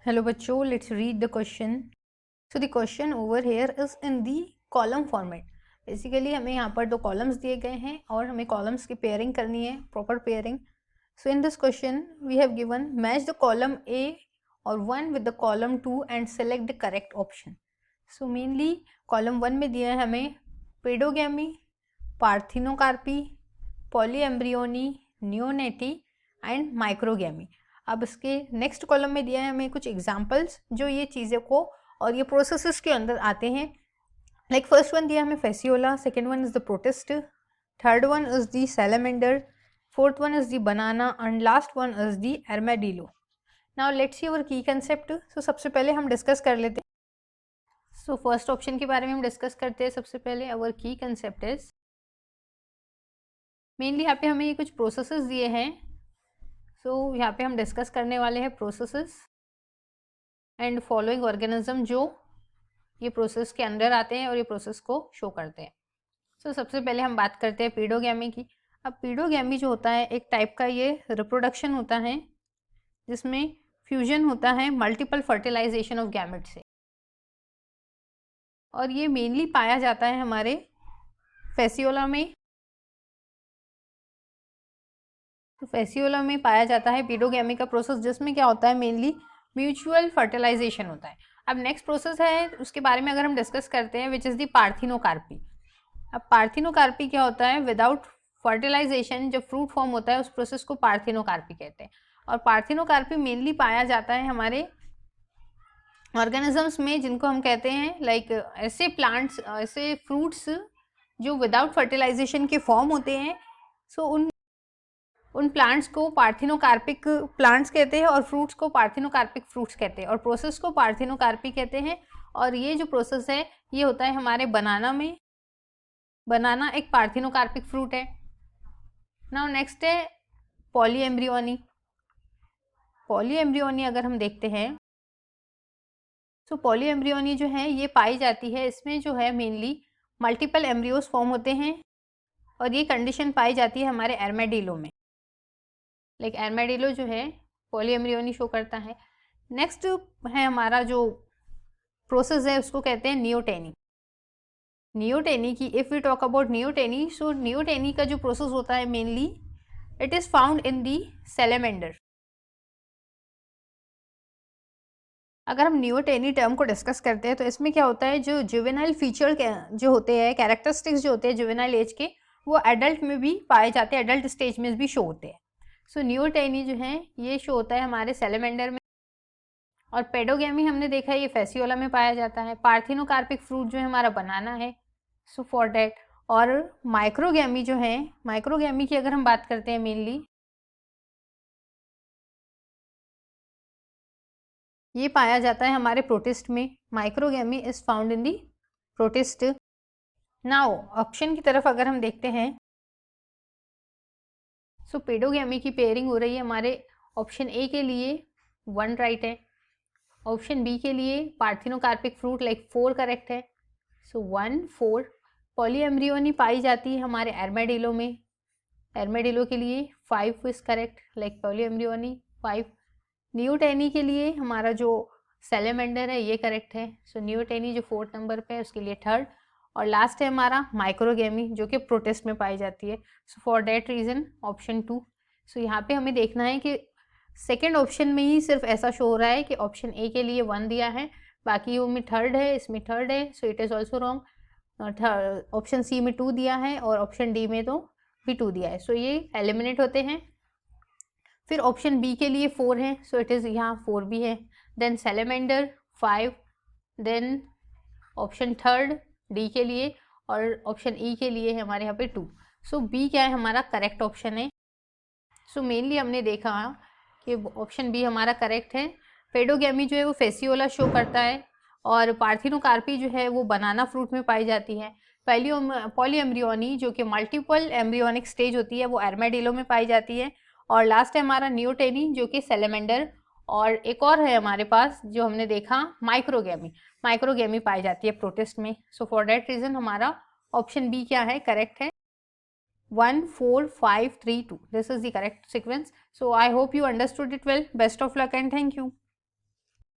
Hello बच्चों, let's read the question. So the question over here is in the column format. Basically हमें यहाँ पर दो columns दिए गए हैं और हमें कॉलम्स की पेयरिंग करनी है, proper pairing. So in this question we have given match the column A or 1 with the column 2 and select the correct option. So mainly column 1 में दिया है हमें पेडोगैमी, पार्थिनोकार्पी, पॉलीएम्ब्रियोनी, नियोनेटी एंड माइक्रोगैमी. अब इसके नेक्स्ट कॉलम में दिया है हमें कुछ एग्जाम्पल्स जो ये चीज़ें को और ये प्रोसेसेस के अंदर आते हैं. लाइक फर्स्ट वन दिया हमें Fasciola, second one is the protist, third one is the salamander, fourth one is the banana and last one is the armadillo. Now let's see our key concept. सो सबसे पहले हम discuss कर लेते हैं. So first option के बारे में हम डिस्कस करते हैं. सबसे पहले अवर की कंसेप्ट इज मेनली यहाँ पे हमें ये कुछ प्रोसेसेस दिए हैं. सो यहाँ पे हम डिस्कस करने वाले हैं प्रोसेसेस एंड फॉलोइंग ऑर्गेनिज्म जो ये प्रोसेस के अंदर आते हैं और ये प्रोसेस को शो करते हैं. सो सबसे पहले हम बात करते हैं पीडोगैमी की. अब पीडोगैमी जो होता है एक टाइप का ये रिप्रोडक्शन होता है जिसमें फ्यूजन होता है मल्टीपल फर्टिलाइजेशन ऑफ गैमेट से, और ये मेनली पाया जाता है हमारे फेसियोला में. तो फेसियोला में पाया जाता है पीडोगैमी का प्रोसेस जिसमें क्या होता है मेनली म्यूचुअल फर्टिलाइजेशन होता है. अब नेक्स्ट प्रोसेस है उसके बारे में अगर हम डिस्कस करते हैं विच इज़ दी पार्थिनोकार्पी. अब पार्थिनोकार्पी क्या होता है, विदाउट फर्टिलाइजेशन जब फ्रूट फॉर्म होता है उस प्रोसेस को पार्थिनोकार्पी कहते हैं. और पार्थिनोकार्पी मेनली पाया जाता है हमारे ऑर्गेनिजम्स में जिनको हम कहते हैं लाइक ऐसे प्लांट्स, ऐसे फ्रूट्स जो विदाउट फर्टिलाइजेशन के फॉर्म होते हैं. सो उन प्लांट्स को पार्थिनोकार्पिक प्लांट्स कहते हैं और फ्रूट्स को पार्थिनोकार्पिक फ्रूट्स कहते हैं और प्रोसेस को पार्थिनोकार्पी कहते हैं. और ये जो प्रोसेस है ये होता है हमारे बनाना में. बनाना एक पार्थिनोकार्पिक फ्रूट है. नाउ नेक्स्ट है पॉलीएम्ब्रियोनी. पॉलीएम्ब्रियोनी अगर हम देखते हैं तो पॉलीएम्ब्रियोनी जो है ये पाई जाती है, इसमें जो है मेनली मल्टीपल एम्ब्रियोज फॉर्म होते हैं और ये कंडीशन पाई जाती है हमारे आर्मेडिलो में. लाइक आर्मेडिलो जो है पॉलीएम्ब्रियोनी शो करता है. नेक्स्ट है हमारा जो प्रोसेस है उसको कहते हैं नियोटेनी. नियोटेनी की if we talk about neoteny, so neoteny का जो प्रोसेस होता है mainly it is found in the salamander. अगर हम नियोटेनी टर्म को डिस्कस करते हैं तो इसमें क्या होता है, जो जुवेनाइल फीचर जो होते हैं, कैरेक्टरिस्टिक्स जो होते हैं जुवेनाइल एज के, वो एडल्ट में भी पाए जाते हैं, एडल्ट स्टेज में भी शो होते हैं. सो नियोटेनी जो है ये शो होता है हमारे सैलेमेंडर में. और पेडोगैमी हमने देखा है ये फेसियोला में पाया जाता है. पार्थिनोकार्पिक फ्रूट जो है हमारा बनाना है, सो फॉर डैट. और माइक्रोगैमी जो है, माइक्रोगैमी की अगर हम बात करते हैं मेनली ये पाया जाता है हमारे प्रोटिस्ट में. Microgamy is found in the protist. Now option की तरफ अगर हम देखते हैं सो पेडोगैमी की पेयरिंग हो रही है हमारे ऑप्शन ए के लिए 1 राइट है, ऑप्शन बी के लिए पार्थिनोकार्पिक फ्रूट लाइक 4 करेक्ट है. सो 1 4. पॉलीएम्ब्रियोनी पाई जाती है हमारे आर्मेडिलो में, आर्मेडिलो के लिए 5 is correct like polyembryony 5. Neoteny के लिए हमारा जो सैलेमेंडर है ये करेक्ट है. सो नियोटेनी जो 4th नंबर पे है उसके लिए 3rd. और लास्ट है हमारा माइक्रोगैमी जो कि प्रोटिस्ट में पाई जाती है. So for that reason option 2. सो यहाँ पे हमें देखना है कि सेकेंड ऑप्शन में ही सिर्फ ऐसा शो हो रहा है कि ऑप्शन ए के लिए 1 दिया है, बाकी वो में 3rd है, इसमें 3rd है. So it is also wrong. Option C में 2 दिया है और ऑप्शन डी में तो भी 2 दिया है. सो ये एलिमिनेट होते हैं. फिर ऑप्शन बी के लिए 4 है, सो इट इज़ यहाँ 4 भी है. Then salamander 5, then option 3rd D के लिए और ऑप्शन ई के लिए है हमारे यहाँ पे 2. सो बी क्या है हमारा करेक्ट ऑप्शन है. सो मेनली हमने देखा कि ऑप्शन बी हमारा करेक्ट है. पेडोगैमी जो है वो फेसियोला शो करता है और पार्थिनोकार्पी जो है वो बनाना फ्रूट में पाई जाती है. पॉलीएम्ब्रियोनी जो कि मल्टीपल एम्ब्रियोनिक स्टेज होती है वो आर्मेडिलो में पाई जाती है. और लास्ट है हमारा नियोटेनी जो कि सैलेमेंडर. और एक और है हमारे पास जो हमने देखा माइक्रोगैमी, माइक्रोगैमी पाई जाती है प्रोटिस्ट में. सो फॉर दैट रीज़न हमारा ऑप्शन बी क्या है करेक्ट है. 1 4 5 3 2. This is the correct sequence. So I hope you understood it well. Best of luck and thank you.